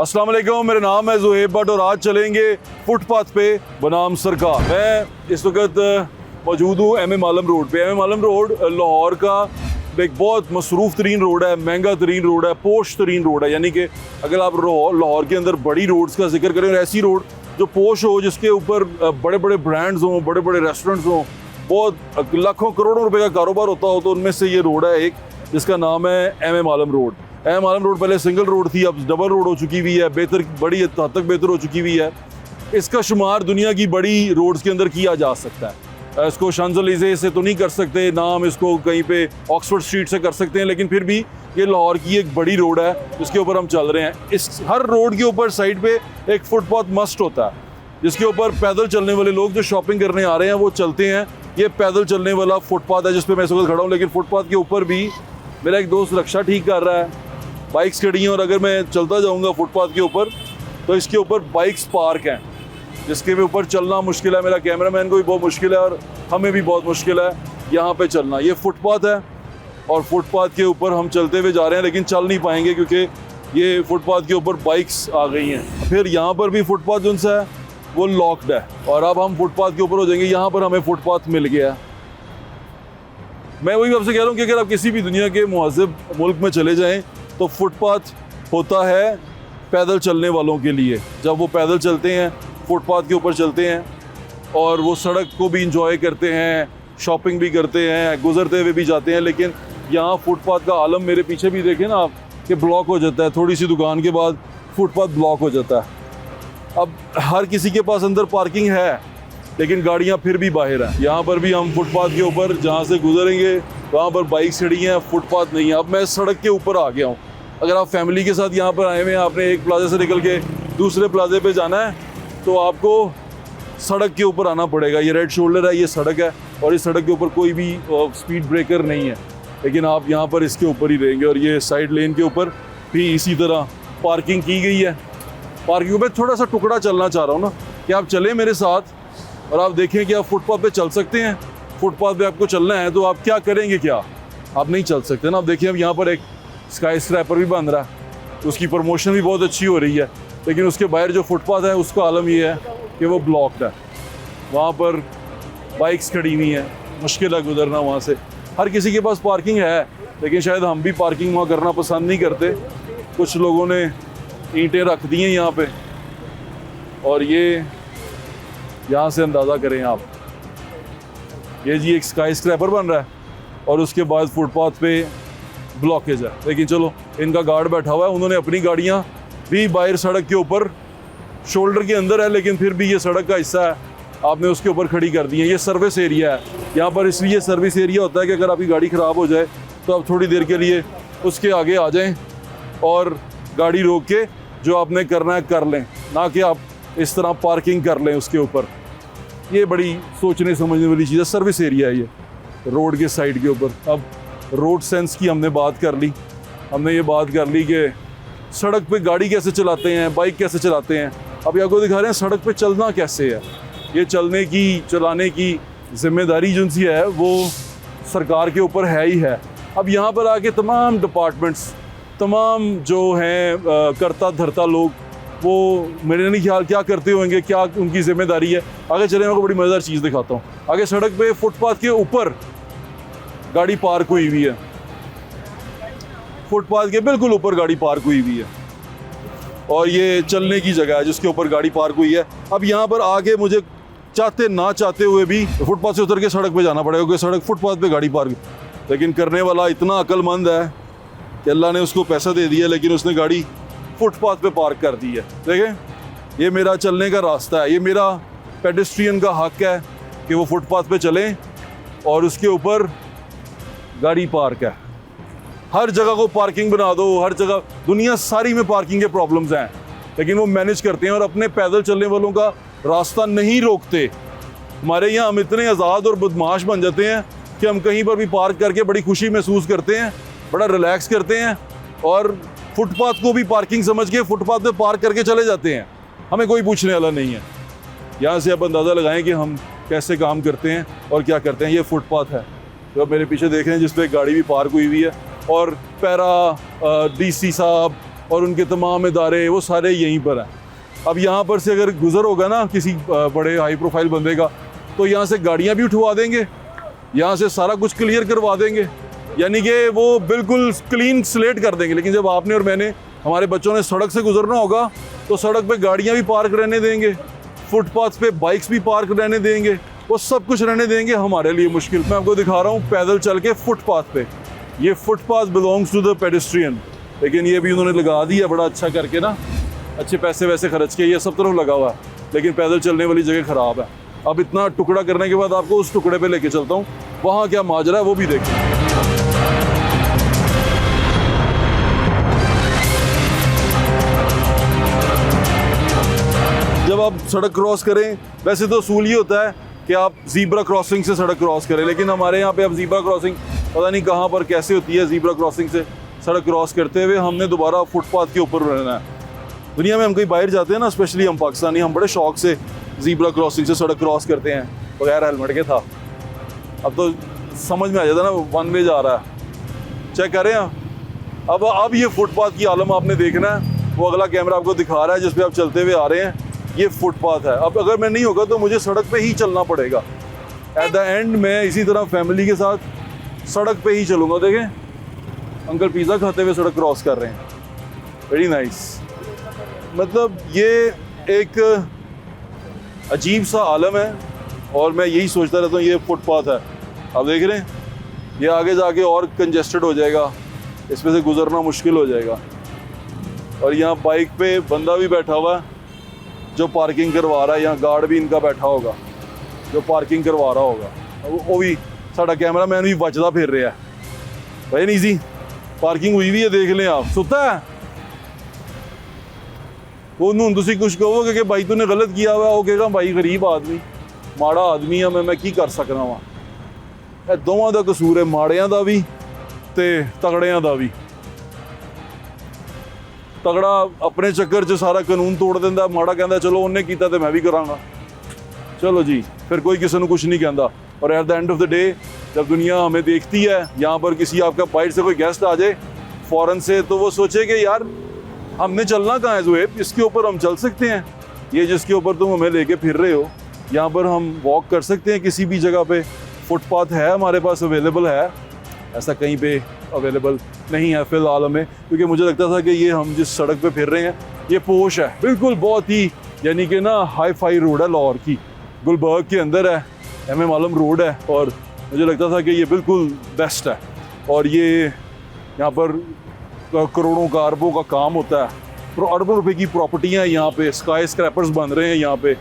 अस्सलाम वालेकुम, मेरा नाम है ज़ुहैब भट्ट और आज चलेंगे फुटपाथ पे बनाम सरकार। मैं इस वक्त मौजूद हूँ एम ए आलम रोड पे। M A Alam road Lahore का एक बहुत मसरूफ़ तरीन रोड है, महंगा तरीन रोड है, पोश तरीन रोड है। यानी कि अगर आप लाहौर के अंदर बड़ी रोड्स का जिक्र करें, ऐसी रोड जो पोश हो, जिसके ऊपर बड़े बड़े ब्रांड्स हों, बड़े बड़े रेस्टोरेंट्स हों, बहुत लाखों करोड़ों रुपए का कारोबार होता हो, तो उनमें से ये रोड है एक, जिसका नाम है M A Alam road. M Alam road पहले सिंगल रोड थी, अब डबल रोड हो चुकी हुई है, बड़ी हद तक बेहतर हो चुकी हुई है। इसका शुमार दुनिया की बड़ी रोड्स के अंदर किया जा सकता है। इसको शांज़ेलिज़े से तो नहीं कर सकते, ना हम इसको कहीं पे ऑक्सफोर्ड स्ट्रीट से कर सकते हैं, लेकिन फिर भी ये लाहौर की एक बड़ी रोड है जिसके ऊपर हम चल रहे हैं। इस हर रोड के ऊपर साइड पे एक फुटपाथ मस्ट होता है, जिसके ऊपर पैदल चलने वाले लोग जो शॉपिंग करने आ रहे हैं वो चलते हैं। ये पैदल चलने वाला फुटपाथ है जिस पे मैं इस वक्त खड़ा हूँ, लेकिन फुटपाथ के ऊपर भी मेरा एक दोस्त रक्षा ठीक कर रहा है, बाइक्स खड़ी हैं, और अगर मैं चलता जाऊँगा फुटपाथ के ऊपर तो इसके ऊपर बाइक्स पार्क हैं, जिसके भी ऊपर चलना मुश्किल है। मेरा कैमरामैन को भी बहुत मुश्किल है और हमें भी बहुत मुश्किल है यहाँ पे चलना। ये फुटपाथ है और फुटपाथ के ऊपर हम चलते हुए जा रहे हैं, लेकिन चल नहीं पाएंगे क्योंकि ये फुटपाथ के ऊपर बाइक्स आ गई हैं। फिर यहाँ पर भी फुटपाथ जो है वो लॉक्ड है और अब हम फुटपाथ के ऊपर हो जाएंगे। यहाँ पर हमें फुटपाथ मिल गया। मैं वही आपसे कह रहा हूँ कि अगर आप किसी भी दुनिया के मुहज़्ज़ब मुल्क में चले जाएँ तो फुटपाथ होता है पैदल चलने वालों के लिए। जब वो पैदल चलते हैं, फुटपाथ के ऊपर चलते हैं और वो सड़क को भी इंजॉय करते हैं, शॉपिंग भी करते हैं, गुजरते हुए भी जाते हैं। लेकिन यहाँ फुटपाथ का आलम मेरे पीछे भी देखें ना आप, कि ब्लॉक हो जाता है। थोड़ी सी दुकान के बाद फुटपाथ ब्लॉक हो जाता है। अब हर किसी के पास अंदर पार्किंग है, लेकिन गाड़ियाँ फिर भी बाहर हैं। यहाँ पर भी हम फुटपाथ के ऊपर जहाँ से गुजरेंगे वहाँ पर बाइक खड़ी हैं, फुटपाथ नहीं है। अब मैं सड़क के ऊपर आ गया हूँ। अगर आप फैमिली के साथ यहाँ पर आए हुए हैं, आपने एक प्लाजे से निकल के दूसरे प्लाजे पे जाना है, तो आपको सड़क के ऊपर आना पड़ेगा। ये रेड शोल्डर है, ये सड़क है और इस सड़क के ऊपर कोई भी स्पीड ब्रेकर नहीं है, लेकिन आप यहाँ पर इसके ऊपर ही रहेंगे। और ये साइड लेन के ऊपर भी इसी तरह पार्किंग की गई है। पार्किंग में थोड़ा सा टुकड़ा चलना चाह रहा हूँ ना, कि आप चलें मेरे साथ और आप देखें कि आप फुटपाथ पे चल सकते हैं। फुटपाथ पे आपको चलना है तो आप क्या करेंगे, क्या आप नहीं चल सकते ना। आप देखिए, अब यहाँ पर एक स्काई स्क्रैपर भी बन रहा है, उसकी प्रमोशन भी बहुत अच्छी हो रही है, लेकिन उसके बाहर जो फुटपाथ है उसका आलम ये है कि वो ब्लॉक्ड है। वहाँ पर बाइक्स खड़ी हुई हैं, मुश्किल है गुजरना वहाँ से। हर किसी के पास पार्किंग है, लेकिन शायद हम भी पार्किंग वहाँ करना पसंद नहीं करते। कुछ लोगों ने ईंटें रख दी हैं यहाँ पे, और ये यहाँ से अंदाज़ा करें आप, ये जी एक स्काई स्क्रैपर बन रहा है और उसके बाद फुटपाथ पे ब्लॉकेज है। लेकिन चलो, इनका गार्ड बैठा हुआ है, उन्होंने अपनी गाड़ियाँ भी बाहर सड़क के ऊपर शोल्डर के अंदर है, लेकिन फिर भी ये सड़क का हिस्सा है, आपने उसके ऊपर खड़ी कर दी है। ये सर्विस एरिया है यहाँ पर, इसलिए सर्विस एरिया होता है कि अगर आपकी गाड़ी ख़राब हो जाए तो आप थोड़ी देर के लिए उसके आगे आ जाएं और गाड़ी रोक के जो आपने करना है कर लें, ना कि आप इस तरह पार्किंग कर लें उसके ऊपर। ये बड़ी सोचने समझने वाली चीज़ है। सर्विस एरिया है ये रोड के साइड के ऊपर। अब रोड सेंस की हमने बात कर ली, हमने ये बात कर ली कि सड़क पे गाड़ी कैसे चलाते हैं, बाइक कैसे चलाते हैं। अब आपको दिखा रहे हैं सड़क पे चलना कैसे है। ये चलाने की जिम्मेदारी जो सी है वो सरकार के ऊपर है ही है। अब यहाँ पर आके तमाम डिपार्टमेंट्स, तमाम जो हैं करता धरता लोग, वो मेरे नहीं ख्याल क्या करते होंगे, क्या उनकी जिम्मेदारी है। आगे चले, मैं आपको बड़ी मज़ेदार चीज़ दिखाता हूँ। आगे सड़क पे फुटपाथ के ऊपर गाड़ी पार्क हुई हुई है, फुटपाथ के बिल्कुल ऊपर गाड़ी पार्क हुई हुई है, और ये चलने की जगह है जिसके ऊपर गाड़ी पार्क हुई है। अब यहाँ पर आगे मुझे चाहते ना चाहते हुए भी फुटपाथ से उतर के सड़क पे जाना पड़ेगा, क्योंकि सड़क फुटपाथ पे गाड़ी पार्क। लेकिन करने वाला इतना अक्लमंद है कि अल्लाह ने उसको पैसा दे दिया, लेकिन उसने गाड़ी फुटपाथ पे पार्क कर दी है। देखें, ये मेरा चलने का रास्ता है, ये मेरा पेडेस्ट्रियन का हक है कि वो फुटपाथ पे चलें, और उसके ऊपर गाड़ी पार्क है। हर जगह को पार्किंग बना दो, हर जगह, दुनिया सारी में पार्किंग के प्रॉब्लम्स हैं, लेकिन वो मैनेज करते हैं और अपने पैदल चलने वालों का रास्ता नहीं रोकते। हमारे यहाँ हम इतने आज़ाद और बदमाश बन जाते हैं कि हम कहीं पर भी पार्क करके बड़ी खुशी महसूस करते हैं, बड़ा रिलैक्स करते हैं, और फुटपाथ को भी पार्किंग समझ के फुटपाथ पे पार्क करके चले जाते हैं। हमें कोई पूछने वाला नहीं है। यहाँ से आप अंदाज़ा लगाएं कि हम कैसे काम करते हैं और क्या करते हैं। ये फुटपाथ है जो आप मेरे पीछे देख रहे हैं, जिस पर गाड़ी भी पार्क हुई हुई है, और पैरा डीसी साहब और उनके तमाम इदारे वो सारे यहीं पर हैं। अब यहाँ पर से अगर गुज़र होगा ना किसी बड़े हाई प्रोफाइल बंदे का, तो यहाँ से गाड़ियाँ भी उठवा देंगे, यहाँ से सारा कुछ क्लियर करवा देंगे, यानी कि वो बिल्कुल क्लीन स्लेट कर देंगे। लेकिन जब आपने और मैंने, हमारे बच्चों ने सड़क से गुजरना होगा तो सड़क पे गाड़ियाँ भी पार्क रहने देंगे, फुटपाथ पे बाइक्स भी पार्क रहने देंगे, वो सब कुछ रहने देंगे। हमारे लिए मुश्किल, मैं आपको दिखा रहा हूँ पैदल चल के फुटपाथ पे। ये footpath belongs to the pedestrian, लेकिन ये भी उन्होंने लगा दिया बड़ा अच्छा करके ना, अच्छे पैसे वैसे खर्च के, ये सब तरफ लगा हुआ है, लेकिन पैदल चलने वाली जगह ख़राब है। अब इतना टुकड़ा करने के बाद आपको उस टुकड़े पे लेके चलता हूँ, वहाँ क्या माजरा है वो भी देखें। जब आप सड़क क्रॉस करें, वैसे तो असूल ये होता है कि आप ज़ीब्रा क्रॉसिंग से सड़क क्रॉस करें, लेकिन हमारे यहाँ पे अब ज़ीब्रा क्रॉसिंग पता नहीं कहाँ पर कैसे होती है। ज़ीब्रा क्रॉसिंग से सड़क क्रॉस करते हुए हमने दोबारा फुटपाथ के ऊपर रहना है। दुनिया में हम कहीं बाहर जाते हैं ना, स्पेशली हम पाकिस्तानी, हम बड़े शौक से ज़ीब्रा क्रॉसिंग से सड़क क्रॉस करते हैं, बगैर हेलमेट के था। अब तो समझ में आ जाता है ना, वन वे जा रहा है, चेक करें। अब ये फुटपाथ की आलम आपने देखना है, वो अगला कैमरा आपको दिखा रहा है जिस पे आप चलते हुए आ रहे हैं, ये फुटपाथ है। अब अगर मैं नहीं होगा तो मुझे सड़क पे ही चलना पड़ेगा। एट द एंड मैं इसी तरह फैमिली के साथ सड़क पे ही चलूँगा। देखें अंकल पिज़्ज़ा खाते हुए सड़क क्रॉस कर रहे हैं, वेरी नाइस। मतलब ये एक अजीब सा आलम है और मैं यही सोचता रहता हूँ, ये फुटपाथ है। आप देख रहे हैं ये आगे जाके और कंजेस्टेड हो जाएगा, इसमें से गुजरना मुश्किल हो जाएगा। और यहाँ बाइक पे बंदा भी बैठा हुआ है जो पार्किंग करवा रहा है, यहाँ गार्ड भी इनका बैठा होगा जो पार्किंग करवा रहा होगा। वो भी साडा कैमरा मैन भी बचदा फिर रहा है। भाई नहीं जी, पार्किंग हुई भी है, देख लें आप। सुता है ਉਹਨੂੰ ਤੁਸੀਂ ਕੁਝ ਕਹੋਗੇ ਕਿ ਭਾਈ ਤੂਨੇ ਗਲਤ ਕੀਤਾ ਵਾ, ਉਹ ਕਹੇਗਾ ਭਾਈ ਗਰੀਬ ਆਦਮੀ, ਮਾੜਾ ਆਦਮੀ ਆ, ਮੈਂ ਕੀ ਕਰ ਸਕਦਾ ਵਾਂ। ਇਹ ਦੋਵਾਂ ਦਾ ਕਸੂਰ ਹੈ, ਮਾੜਿਆਂ ਦਾ ਵੀ ਤੇ ਤਗੜਿਆਂ ਦਾ ਵੀ। ਤਗੜਾ ਆਪਣੇ ਚੱਕਰ 'ਚ ਸਾਰਾ ਕਾਨੂੰਨ ਤੋੜ ਦਿੰਦਾ, ਮਾੜਾ ਕਹਿੰਦਾ ਚਲੋ ਉਹਨੇ ਕੀਤਾ ਤੇ ਮੈਂ ਵੀ ਕਰਾਂਗਾ, चलो जी, फिर कोई किसी को कुछ नहीं कहता। और at the end of the day जब दुनिया हमें देखती है, यहाँ पर किसी आपका बाइट से कोई गेस्ट आ जाए फ़ौरन से, तो वो सोचे कि यार हमने चलना कहाँ है ज़ुहैब, इसके ऊपर हम चल सकते हैं, ये जिसके ऊपर तुम हमें लेके फिर रहे हो, यहाँ पर हम वॉक कर सकते हैं, किसी भी जगह पे फुटपाथ है हमारे पास अवेलेबल है। ऐसा कहीं पे अवेलेबल नहीं है फ़िलहाल हमें, क्योंकि मुझे लगता था कि ये हम जिस सड़क पे फिर रहे हैं ये पोश है, बिल्कुल बहुत ही यानी कि ना हाई फाई रोड है, लाहौर की गुलबर्ग के अंदर है, MM आलम रोड है, और मुझे लगता था कि ये बिल्कुल बेस्ट है। और ये यहाँ पर करोड़ों का अरबों का काम होता है, अरबों रुपए की प्रॉपर्टियाँ यहाँ पे, स्काई स्क्रैपर्स बन रहे हैं यहाँ पे।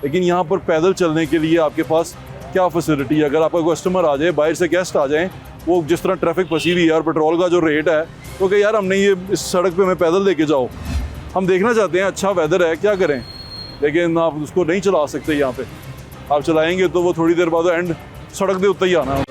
लेकिन यहाँ पर पैदल चलने के लिए आपके पास क्या फैसिलिटी है? अगर आपका कस्टमर आ जाए, बाहर से गेस्ट आ जाएँ, वो जिस तरह ट्रैफिक फंसी हुई है और पेट्रोल का जो रेट है, तो कि यार हमने ये इस सड़क पे हमें पैदल लेके जाओ, हम देखना चाहते हैं, अच्छा वेदर है, क्या करें, लेकिन आप उसको नहीं चला सकते। यहाँ पे आप चलाएंगे तो वो थोड़ी देर बाद एंड सड़क के उत्ते ही आना है।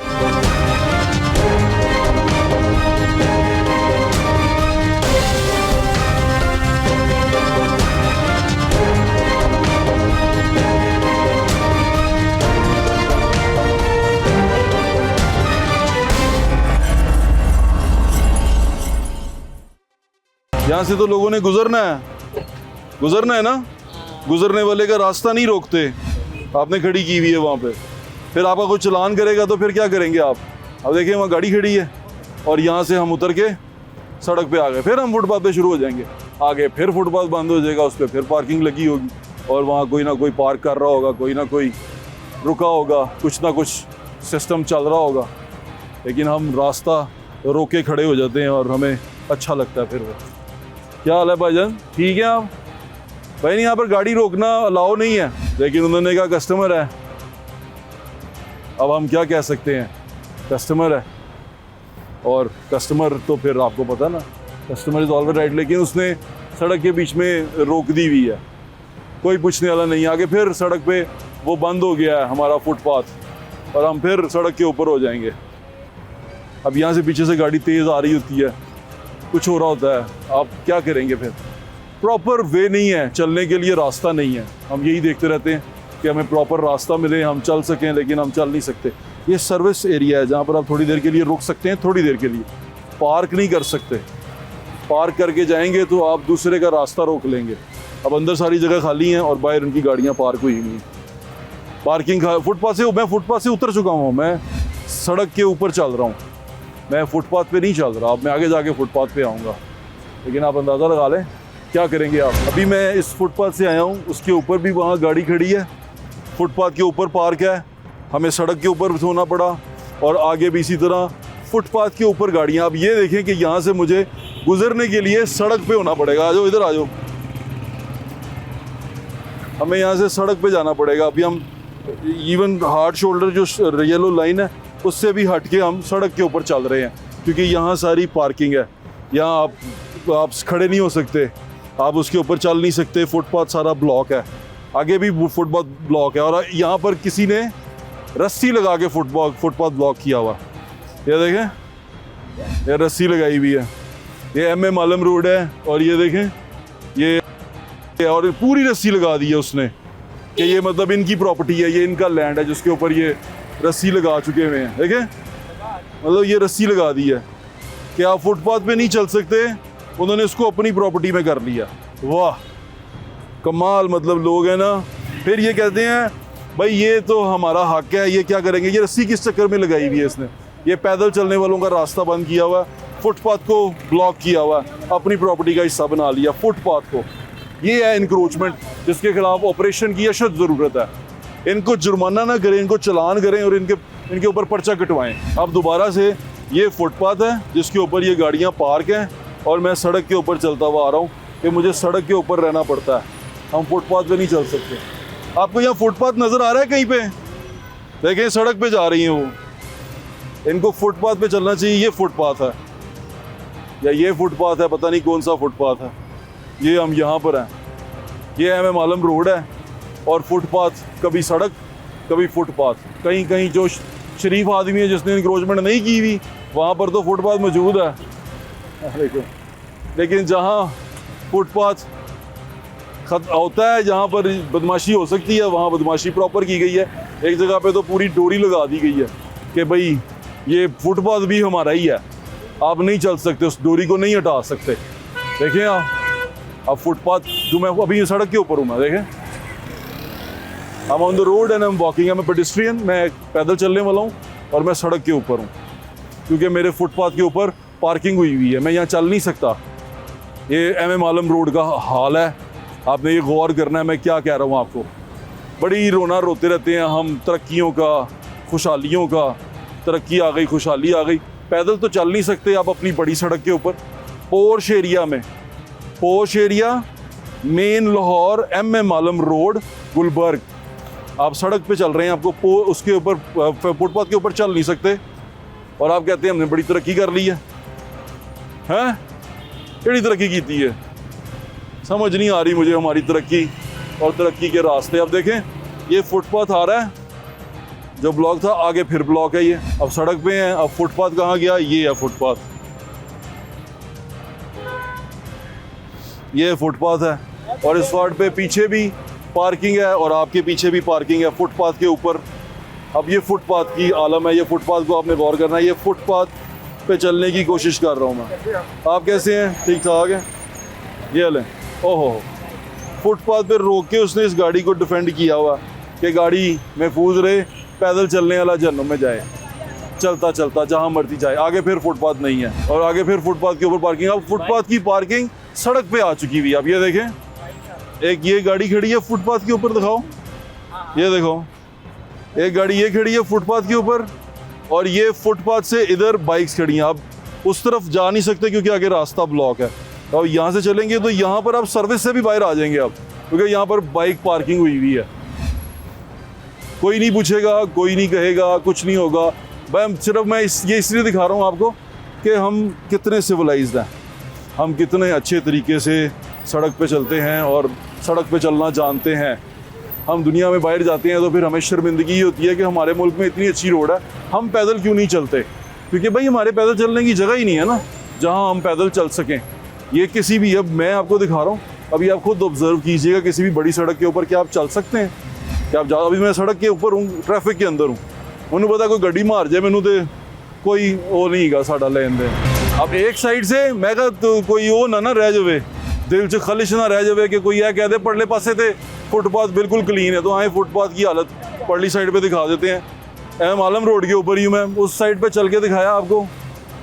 यहाँ से तो लोगों ने गुजरना है ना, गुजरने वाले का रास्ता नहीं रोकते, आपने खड़ी की हुई है वहाँ पे, फिर आपका कोई चलान करेगा तो फिर क्या करेंगे आप? अब देखिए वहाँ गाड़ी खड़ी है और यहाँ से हम उतर के सड़क पे आ गए, फिर हम फुटपाथ पे शुरू हो जाएंगे, आगे फिर फुटपाथ बंद हो जाएगा, उस पर फिर पार्किंग लगी होगी और वहाँ कोई ना कोई पार्क कर रहा होगा, कोई ना कोई रुका होगा, कुछ ना कुछ सिस्टम चल रहा होगा, लेकिन हम रास्ता रोक के खड़े हो जाते हैं और हमें अच्छा लगता है। फिर वो क्या हाल है भाईजान, ठीक है आप? भाई नहीं, यहाँ पर गाड़ी रोकना अलाउ नहीं है, लेकिन उन्होंने कहा कस्टमर है, अब हम क्या कह सकते हैं, कस्टमर है, और कस्टमर तो फिर आपको पता ना, कस्टमर इज़ ऑलवेज राइट। लेकिन उसने सड़क के बीच में रोक दी हुई है, कोई पूछने वाला नहीं, आगे फिर सड़क पे वो बंद हो गया है हमारा फुटपाथ और हम फिर सड़क के ऊपर हो जाएंगे। अब यहाँ से पीछे से गाड़ी तेज़ आ रही होती है, कुछ हो रहा होता है, आप क्या करेंगे? फिर प्रॉपर वे नहीं है चलने के लिए, रास्ता नहीं है। हम यही देखते रहते हैं कि हमें प्रॉपर रास्ता मिले, हम चल सकें, लेकिन हम चल नहीं सकते। ये सर्विस एरिया है जहाँ पर आप थोड़ी देर के लिए रुक सकते हैं, थोड़ी देर के लिए, पार्क नहीं कर सकते। पार्क करके जाएंगे तो आप दूसरे का रास्ता रोक लेंगे। अब अंदर सारी जगह खाली हैं और बाहर उनकी गाड़ियाँ पार्क हुई हुई हैं। पार्किंग मैं फुटपाथ से उतर चुका हूँ, मैं सड़क के ऊपर चल रहा हूँ, मैं फुटपाथ पे नहीं चल रहा। अब मैं आगे जाके फुटपाथ पे आऊँगा, लेकिन आप अंदाज़ा लगा लें क्या करेंगे आप। अभी मैं इस फुटपाथ से आया हूँ, उसके ऊपर भी वहाँ गाड़ी खड़ी है, फुटपाथ के ऊपर पार्क है, हमें सड़क के ऊपर सोना पड़ा और आगे भी इसी तरह फुटपाथ के ऊपर गाड़ियाँ। अब ये देखें कि यहाँ से मुझे गुजरने के लिए सड़क पे होना पड़ेगा। आ जाओ इधर आ जाओ, हमें यहाँ से सड़क पे जाना पड़ेगा। अभी हम इवन हार्ड शोल्डर जो येलो लाइन है उससे भी हट के हम सड़क के ऊपर चल रहे हैं, क्योंकि यहाँ सारी पार्किंग है। यहाँ आप खड़े नहीं हो सकते, आप उसके ऊपर चल नहीं सकते, फुटपाथ सारा ब्लॉक है, आगे भी फुटपाथ ब्लॉक है। और यहाँ पर किसी ने रस्सी लगा के फुटपाथ ब्लॉक किया हुआ, ये देखें, ये रस्सी लगाई हुई है। ये एम आलम रोड है और ये देखें ये और पूरी रस्सी लगा दी है उसने कि ये मतलब इनकी प्रॉपर्टी है, ये इनका लैंड है जिसके ऊपर ये रस्सी लगा चुके हुए हैं। देखें, मतलब ये रस्सी लगा दी है कि आप फुटपाथ पे नहीं चल सकते, उन्होंने इसको अपनी प्रॉपर्टी में कर लिया। वाह कमाल, मतलब लोग हैं ना। फिर ये कहते हैं भाई ये तो हमारा हक है, ये क्या करेंगे। ये रस्सी किस चक्कर में लगाई हुई है इसने, ये पैदल चलने वालों का रास्ता बंद किया हुआ, फुटपाथ को ब्लॉक किया हुआ, अपनी प्रॉपर्टी का हिस्सा बना लिया फुटपाथ को। ये है इंक्रोचमेंट जिसके खिलाफ ऑपरेशन की अशद ज़रूरत है। इनको जुर्माना ना करें, इनको चलान करें और इनके ऊपर पर्चा कटवाएं। अब दोबारा से ये फुटपाथ है जिसके ऊपर ये गाड़ियाँ पार्क हैं और मैं सड़क के ऊपर चलता हुआ आ रहा हूँ कि मुझे सड़क के ऊपर रहना पड़ता है, हम फुटपाथ पे नहीं चल सकते। आपको यहाँ फुटपाथ नज़र आ रहा है कहीं पे? देखें सड़क पे जा रही हैं वो, इनको फुटपाथ पे चलना चाहिए। ये फुटपाथ है या ये फुटपाथ है, पता नहीं कौन सा फुटपाथ है। ये हम यहाँ पर हैं, ये एम आलम रोड है और फुटपाथ कभी सड़क कभी फुटपाथ। कहीं कहीं जो शरीफ आदमी है जिसने इंक्रोचमेंट नहीं की हुई वहाँ पर तो फुटपाथ मौजूद है, लेकिन जहाँ फुटपाथ होता है, जहाँ पर बदमाशी हो सकती है, वहाँ बदमाशी प्रॉपर की गई है। एक जगह पे तो पूरी डोरी लगा दी गई है कि भाई ये फुटपाथ भी हमारा ही है, आप नहीं चल सकते, उस डोरी को नहीं हटा सकते। देखें आप फुटपाथ जो मैं अभी सड़क के ऊपर हूँ, मैं देखें I'm on the road and I'm walking, I'm a pedestrian, मैं पैदल चलने वाला हूँ और मैं सड़क के ऊपर हूँ क्योंकि मेरे फुटपाथ के ऊपर पार्किंग हुई हुई है, मैं यहाँ चल नहीं सकता। ये एम आलम रोड का हाल है, आपने ये गौर करना है मैं क्या कह रहा हूँ आपको। बड़ी रोना रोते रहते हैं हम तरक्कियों का, खुशहालियों का, तरक्की आ गई, खुशहाली आ गई। पैदल तो चल नहीं सकते आप अपनी बड़ी सड़क के ऊपर। पोर्श एरिया में, posh area main Lahore M Alam road Gulberg, आप सड़क पे चल रहे हैं, आपको उसके ऊपर फुटपाथ के ऊपर चल नहीं सकते और आप कहते हैं हमने बड़ी तरक्की कर ली है। हैं बड़ी तरक्की की थी है, समझ नहीं आ रही मुझे हमारी तरक्की और तरक्की के रास्ते। अब देखें ये फुटपाथ आ रहा है, जो ब्लॉक था आगे फिर ब्लॉक है, ये अब सड़क पे है। अब फुटपाथ कहाँ गया? ये है फुटपाथ, ये फुटपाथ है और इस वार्ड पे पीछे भी पार्किंग है और आपके पीछे भी पार्किंग है फुटपाथ के ऊपर। अब ये फुटपाथ की आलम है, ये फुटपाथ को आपने गौर करना है। ये फुटपाथ पे चलने की कोशिश कर रहा हूँ मैं। आप कैसे हैं? ठीक ठाक है? ये लें, ओहो फुटपाथ पे रोक के उसने इस गाड़ी को डिफेंड किया हुआ कि गाड़ी महफूज रहे, पैदल चलने वाला जन्नत में जाए, चलता चलता जहाँ मर्जी जाए। आगे फिर फुटपाथ नहीं है और आगे फिर फुटपाथ के ऊपर पार्किंग। अब फुटपाथ की पार्किंग सड़क पे आ चुकी हुई है। अब ये देखें, एक ये गाड़ी खड़ी है फुटपाथ के ऊपर, दिखाओ, ये देखो एक गाड़ी ये खड़ी है फुटपाथ के ऊपर और ये फुटपाथ से इधर बाइक्स खड़ी हैं। आप उस तरफ जा नहीं सकते क्योंकि आगे रास्ता ब्लॉक है। अब यहाँ से चलेंगे तो यहाँ पर आप सर्विस से भी बाहर आ जाएंगे आप, क्योंकि यहाँ पर बाइक पार्किंग हुई हुई है। कोई नहीं पूछेगा, कोई नहीं कहेगा, कुछ नहीं होगा। भाई सिर्फ मैं ये इसलिए दिखा रहा हूँ आपको कि हम कितने सिविलाइज्ड हैं, हम कितने अच्छे तरीके से सड़क पे चलते हैं और सड़क पे चलना जानते हैं। हम दुनिया में बाहर जाते हैं तो फिर हमें शर्मिंदगी होती है कि हमारे मुल्क में इतनी अच्छी रोड है, हम पैदल क्यों नहीं चलते? क्योंकि भाई हमारे पैदल चलने की जगह ही नहीं है ना जहाँ हम पैदल चल सकें। ये किसी भी, अब मैं आपको दिखा रहा हूँ, अभी आप खुद ऑब्जर्व कीजिएगा किसी भी बड़ी सड़क के ऊपर क्या आप चल सकते हैं? क्या आप अभी मैं सड़क के ऊपर हूँ, ट्रैफिक के अंदर हूँ, उन्होंने पता कोई गड्डी मार जाए मैनू तो कोई वो नहीं गा साडा लेन देन। अब एक साइड से मैं कहा तो कोई वो ना रह जावे, दिल च खलिश ना रह जावे कि कोई यह कह दे पड़ले पासे थे फुटपाथ बिल्कुल क्लीन है, तो आए फुटपाथ की हालत पड़ली साइड पे दिखा देते हैं। एम आलम रोड के ऊपर ही मैं उस साइड पे चल के दिखाया आपको।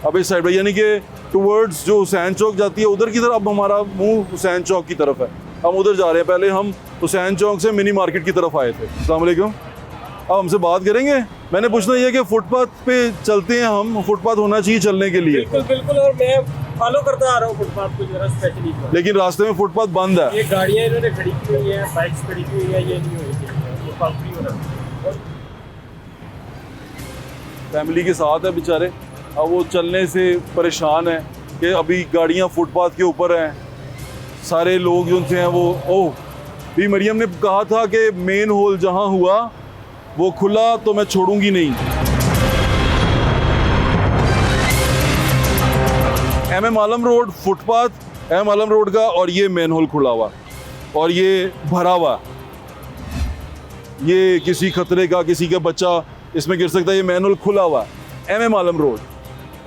अब इस साइड पे यानी कि टुवर्ड्स जो हुसैन चौक जाती है उधर की तरफ, अब हमारा मुंह हुसैन चौक की तरफ है, हम उधर जा रहे हैं। पहले हम हुसैन चौक से मिनी मार्केट की तरफ आए थे। अस्सलाम वालेकुम। अब हमसे बात करेंगे। मैंने पूछना ये कि फुटपाथ पे चलते हैं हम, फुटपाथ होना चाहिए चलने के लिए। बिल्कुल बिल्कुल, और मैं फॉलो करता आ रहा हूँ फुटपाथ को जरा स्पेशली, लेकिन रास्ते में फुटपाथ बंद है। ये गाड़ियाँ इन्होंने खड़ी की हुई है, बाइक्स खड़ी की हुई है, ये नहीं होनी चाहिए, फुटपाथ फ्री होना चाहिए। फैमिली के साथ है बेचारे, अब वो चलने से परेशान है कि अभी गाड़ियाँ फुटपाथ के ऊपर हैं, सारे लोग जो हैं वो ओह भी मरियम ने कहा था कि मेन होल जहाँ हुआ वो खुला तो मैं छोड़ूंगी नहीं। M Alam road footpath M Alam road का, और ये मेन होल खुला हुआ और ये भरा हुआ, ये किसी खतरे का, किसी का बच्चा इसमें गिर सकता है। ये मेन होल खुला हुआ एम आलम रोड,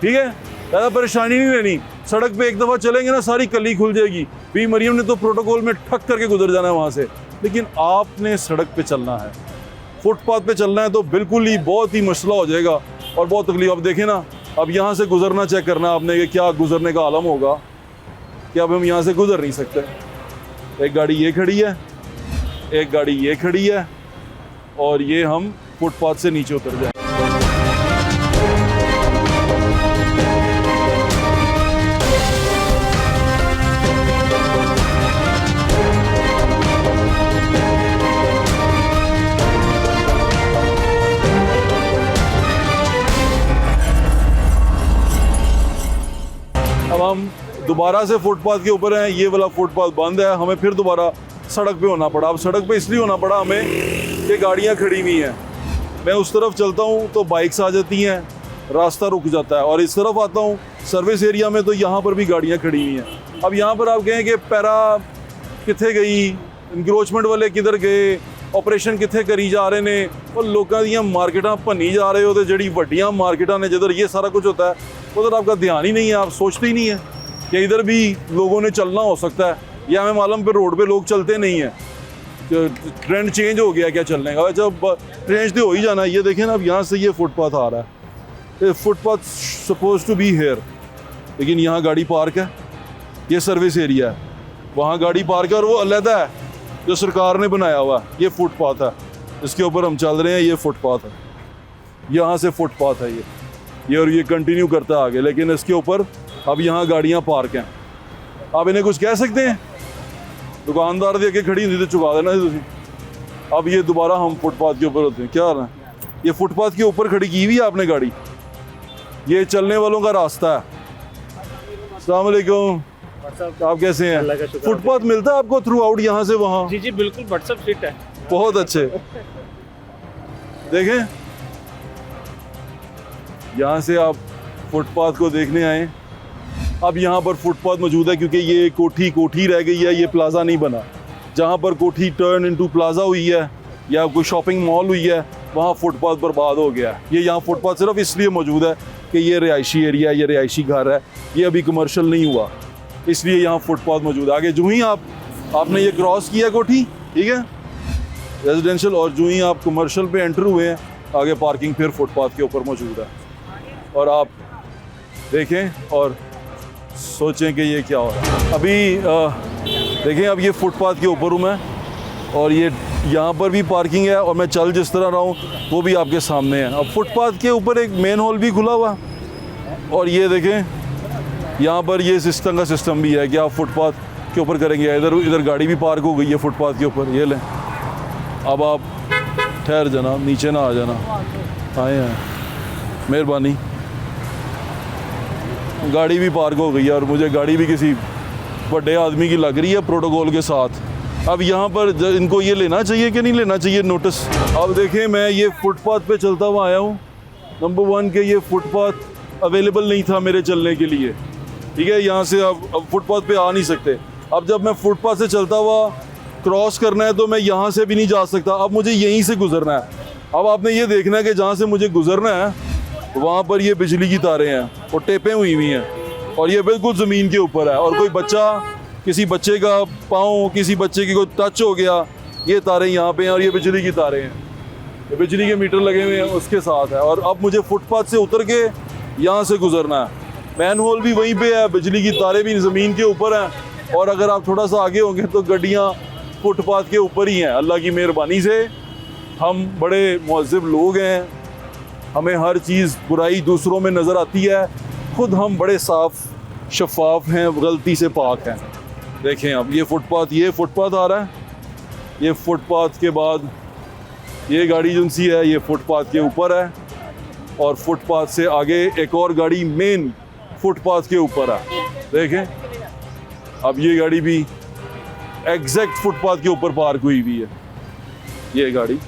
ठीक है, ज़्यादा परेशानी नहीं लेनी। सड़क पे एक दफ़ा चलेंगे ना सारी कली खुल जाएगी। भी मरियम ने तो प्रोटोकॉल में ठक करके गुजर जाना है वहाँ से, लेकिन आपने सड़क पे चलना है, फुटपाथ पे चलना है तो बिल्कुल ही बहुत ही मसला हो जाएगा और बहुत तकलीफ। अब देखें ना, अब यहाँ से गुजरना चेक करना आपने कि क्या गुजरने का आलम होगा कि अब हम यहाँ से गुजर नहीं सकते। एक गाड़ी ये खड़ी है, एक गाड़ी ये खड़ी है, और ये हम फुटपाथ से नीचे उतर जाए। अब हम दोबारा से फुटपाथ के ऊपर हैं, ये वाला फुटपाथ बंद है, हमें फिर दोबारा सड़क पे होना पड़ा। अब सड़क पे इसलिए होना पड़ा हमें कि गाड़ियाँ खड़ी हुई हैं। मैं उस तरफ चलता हूँ तो बाइक्स आ जाती हैं, रास्ता रुक जाता है, और इस तरफ आता हूँ सर्विस एरिया में तो यहाँ पर भी गाड़ियाँ खड़ी हुई हैं। अब यहाँ पर आप कहें कि पैरा कित्थे गई, इंक्रोचमेंट वाले किधर गए, ऑपरेशन कित्थे करी जा रहे ने, और लोगों दी मार्केटां भन्नी जा रहे हो, तो जड़ी वड्डियां मार्केटां ने जिधर ये सारा कुछ होता है उधर आपका ध्यान ही नहीं है, आप सोचते ही नहीं है कि इधर भी लोगों ने चलना हो सकता है। या एम आलम पे रोड पे लोग चलते नहीं हैं, ट्रेंड चेंज हो गया क्या चलने का, जब चेंज तो हो ही जाना है। ये देखें ना, अब यहाँ से ये फुटपाथ आ रहा है, footpath suppose to be here, लेकिन यहाँ गाड़ी पार्क है, ये सर्विस एरिया है, वहाँ गाड़ी पार्क है, और वो अलहदा है जो सरकार ने बनाया हुआ। ये फुटपाथ है, इसके ऊपर हम चल रहे हैं, ये फुटपाथ है, यहाँ से फुटपाथ है ये और ये कंटिन्यू करता है आगे, लेकिन इसके ऊपर अब यहाँ गाड़ियाँ पार्क हैं। आप इन्हें कुछ कह सकते हैं? दुकानदार दे के खड़ी हुई तो चुका देना तुझे। अब ये दोबारा हम फुटपाथ के ऊपर होते हैं, क्या ना, ये फुटपाथ के ऊपर खड़ी की हुई है आपने गाड़ी, ये चलने वालों का रास्ता है। अस्सलाम वालेकुम, आप कैसे हैं? फुटपाथ मिलता है आपको थ्रू आउट यहाँ से वहाँ? जी जी बिल्कुल, व्हाट्सएप फिट है। बहुत अच्छे। देखें, यहाँ से आप फुटपाथ को देखने आए। अब यहाँ पर फुटपाथ मौजूद है क्योंकि ये कोठी रह गई है, ये प्लाजा नहीं बना। जहाँ पर कोठी टर्न इनटू प्लाजा हुई है या कोई शॉपिंग मॉल हुई है, वहाँ फुटपाथ बर्बाद हो गया है। ये यहाँ फुटपाथ सिर्फ इसलिए मौजूद है कि ये रिहायशी एरिया, ये रिहायशी घर है, ये अभी कमर्शियल नहीं हुआ, इसलिए यहाँ फुटपाथ मौजूद है। आगे जो ही आपने ये क्रॉस किया कोठी, ठीक है, रेजिडेंशियल, और जो ही आप कमर्शियल पे एंटर हुए हैं, आगे पार्किंग फिर फुटपाथ के ऊपर मौजूद है। और आप देखें और सोचें कि ये क्या हो रहा है। अभी देखें, अब ये फुटपाथ के ऊपर हूँ मैं, और ये यहाँ पर भी पार्किंग है, और मैं चल जिस तरह रहा हूँ वो भी आपके सामने है। अब फुटपाथ के ऊपर एक मेन हॉल भी खुला हुआ, और ये देखें यहाँ पर ये सिस्टम का सिस्टम भी है कि आप फुटपाथ के ऊपर करेंगे। इधर गाड़ी भी पार्क हो गई है फुटपाथ के ऊपर, ये लें। अब आप ठहर जाना, नीचे ना आ जाना, आए हैं, मेहरबानी। गाड़ी भी पार्क हो गई है, और मुझे गाड़ी भी किसी बड़े आदमी की लग रही है प्रोटोकॉल के साथ। अब यहाँ पर इनको ये लेना चाहिए कि नहीं लेना चाहिए नोटिस। अब देखें, मैं ये फुटपाथ पे चलता हुआ आया हूँ। नंबर 1 के ये फुटपाथ अवेलेबल नहीं था मेरे चलने के लिए, ठीक है, यहाँ से अब फुटपाथ पे आ नहीं सकते। अब जब मैं फुटपाथ से चलता हुआ क्रॉस करना है तो मैं यहाँ से भी नहीं जा सकता, अब मुझे यहीं से गुजरना है। अब आपने ये देखना है कि जहाँ से मुझे गुजरना है वहाँ पर ये बिजली की तारें हैं और टेपें हुई हैं, और ये बिल्कुल ज़मीन के ऊपर है, और कोई बच्चा, किसी बच्चे का पाँव, किसी बच्चे की कोई टच हो गया, ये तारें यहाँ पे हैं और ये बिजली की तारें हैं, ये बिजली के मीटर लगे हुए हैं उसके साथ है। और अब मुझे फुटपाथ से उतर के यहाँ से गुजरना है। मैन होल भी वहीं पे है, बिजली की तारें भी ज़मीन के ऊपर हैं, और अगर आप थोड़ा सा आगे होंगे तो गड्डियाँ फुटपाथ के ऊपर ही हैं। अल्लाह की मेहरबानी से हम बड़े मुअज़्ज़िब लोग हैं, हमें हर चीज़ बुराई दूसरों में नज़र आती है, खुद हम बड़े साफ़ शफाफ हैं, गलती से पाक हैं। देखें अब ये फुटपाथ आ रहा है, ये फुटपाथ के बाद ये गाड़ी जो सी है ये फुटपाथ के ऊपर है, और फुटपाथ से आगे एक और गाड़ी मेन फुटपाथ के ऊपर है। देखें अब ये गाड़ी भी एग्जैक्ट फुटपाथ के ऊपर पार्क हुई हुई है ये गाड़ी।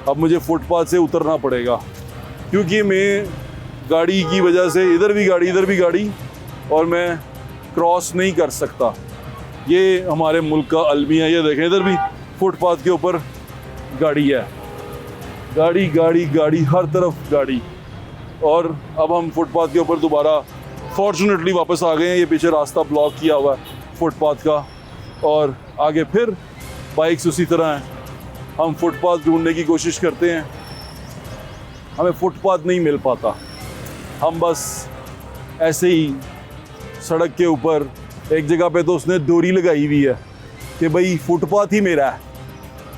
अब मुझे फुटपाथ से उतरना पड़ेगा, क्योंकि मैं गाड़ी की वजह से इधर भी गाड़ी और मैं क्रॉस नहीं कर सकता। ये हमारे मुल्क का अलमिया है। ये देखें इधर भी फुटपाथ के ऊपर गाड़ी है, गाड़ी हर तरफ गाड़ी। और अब हम फुटपाथ के ऊपर दोबारा फॉर्चुनेटली वापस आ गए हैं। ये पीछे रास्ता ब्लॉक किया हुआ है फुटपाथ का, और आगे फिर बाइक्स उसी तरह हैं। हम फुटपाथ ढूंढने की कोशिश करते हैं, हमें फुटपाथ नहीं मिल पाता। हम बस ऐसे ही सड़क के ऊपर एक जगह पे तो उसने डोरी लगाई हुई है कि भाई फुटपाथ ही मेरा है,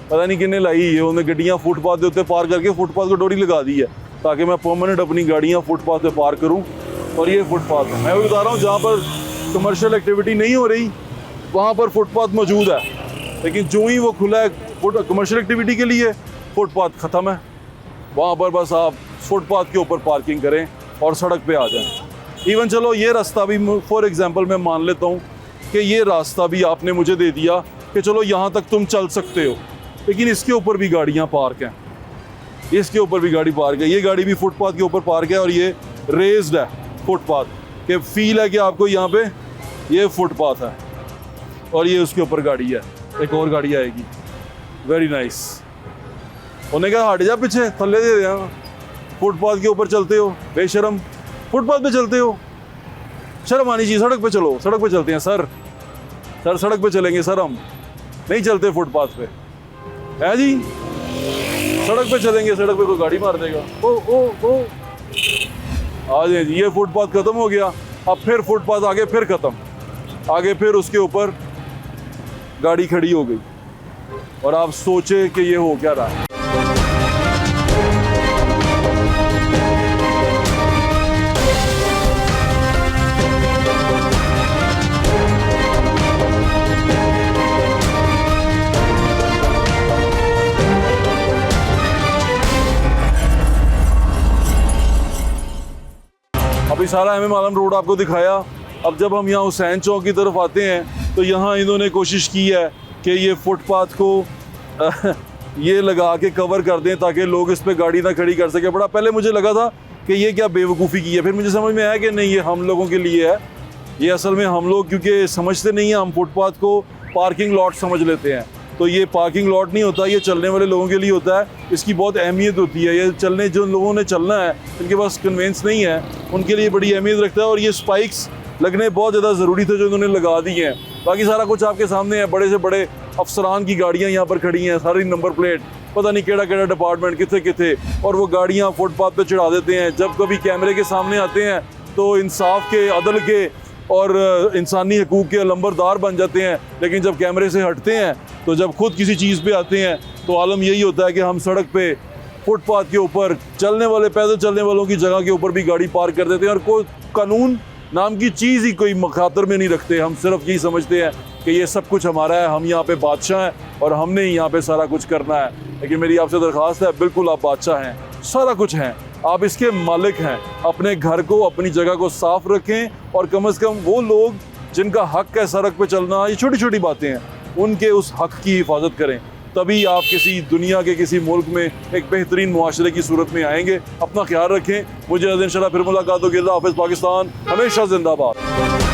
पता नहीं किन्ने लाई है, उन्हें गड्डियाँ फुटपाथ के उत्ते पार करके फुटपाथ को डोरी लगा दी है ताकि मैं परमानेंट अपनी गाड़ियाँ फुटपाथ पे पार करूँ। और ये फुटपाथ है, मैं भी बता रहा हूँ, जहाँ पर कमर्शियल एक्टिविटी नहीं हो रही वहाँ पर फुटपाथ मौजूद है, लेकिन जो ही वो खुला है कमर्शियल एक्टिविटी के लिए फुटपाथ ख़त्म है। वहाँ पर बस आप फुटपाथ के ऊपर पार्किंग करें और सड़क पे आ जाएं। इवन चलो ये रास्ता भी फॉर एग्जांपल मैं मान लेता हूँ कि ये रास्ता भी आपने मुझे दे दिया कि चलो यहाँ तक तुम चल सकते हो, लेकिन इसके ऊपर भी गाड़ियाँ पार्क हैं, इसके ऊपर भी गाड़ी पार्क है। ये गाड़ी भी फुटपाथ के ऊपर पार्क है, और ये रेज्ड है फुटपाथ के, फील है कि आपको यहाँ पे ये फुटपाथ है और ये उसके ऊपर गाड़ी है, एक और गाड़ी आएगी। Very nice. उन्हें कहा हट जा पीछे, थल्ले दे दिया, फुटपाथ के ऊपर चलते हो, बेशरम, फुटपाथ पे चलते हो, शर्म आनी चाहिए। सड़क पे चलो, सड़क पे चलते हैं सर सड़क पे चलेंगे सर, हम नहीं चलते फुटपाथ पे है जी, सड़क पे चलेंगे, सड़क पे कोई गाड़ी मार देगा। ओ आ जाए जी, ये फुटपाथ खत्म हो गया। अब फिर फुटपाथ आगे फिर खत्म, आगे फिर उसके ऊपर गाड़ी खड़ी हो गई, और आप सोचे कि ये हो क्या रहा है। अभी सारा एमएम आलम रोड आपको दिखाया। अब जब हम यहाँ हुसैन चौक की तरफ आते हैं तो यहाँ इन्होंने कोशिश की है कि ये फुटपाथ को ये लगा के कवर कर दें ताकि लोग इस पर गाड़ी ना खड़ी कर सके। बड़ा पहले मुझे लगा था कि ये क्या बेवकूफ़ी की है, फिर मुझे समझ में आया कि नहीं, ये हम लोगों के लिए है। ये असल में हम लोग क्योंकि समझते नहीं हैं, हम फुटपाथ को पार्किंग लॉट समझ लेते हैं, तो ये पार्किंग लॉट नहीं होता, ये चलने वाले लोगों के लिए होता है। इसकी बहुत अहमियत होती है, ये चलने जो लोगों ने चलना है, इनके पास कन्वेंस नहीं है, उनके लिए बड़ी अहमियत रखता है। और ये स्पाइक्स लगने बहुत ज़्यादा ज़रूरी थे जो इन्होंने लगा दी हैं। बाकी सारा कुछ आपके सामने है, बड़े से बड़े अफसरान की गाड़ियाँ यहाँ पर खड़ी हैं, सारी नंबर प्लेट, पता नहीं केड़ा केड़ा डिपार्टमेंट किथे, और वो गाड़ियाँ फुटपाथ पे चढ़ा देते हैं। जब कभी कैमरे के सामने आते हैं तो इंसाफ के, अदल के और इंसानी हकूक़ के लंबरदार बन जाते हैं, लेकिन जब कैमरे से हटते हैं, तो जब खुद किसी चीज़ पे आते हैं, तो आलम यही होता है कि हम सड़क पे फुटपाथ के ऊपर चलने वाले, पैदल चलने वालों की जगह के ऊपर भी गाड़ी पार्क कर देते हैं, और कोई कानून नाम की चीज़ ही कोई मखातर में नहीं रखते। हम सिर्फ यही समझते हैं कि ये सब कुछ हमारा है, हम यहाँ पे बादशाह हैं और हमने ही यहाँ पे सारा कुछ करना है। लेकिन मेरी आपसे दरख्वास्त है, बिल्कुल आप बादशाह हैं, सारा कुछ हैं, आप इसके मालिक हैं। अपने घर को, अपनी जगह को साफ रखें, और कम से कम वो लोग जिनका हक है सड़क पे चलना, ये छोटी छोटी बातें हैं, उनके उस हक की हिफाजत करें, तभी आप किसी दुनिया के किसी मुल्क में एक बेहतरीन मुआशरे की सूरत में आएंगे। अपना ख्याल रखें, मुझे इंशाल्लाह फिर मुलाकात होगी। अल्लाह हाफ़िज़। पाकिस्तान हमेशा जिंदाबाद।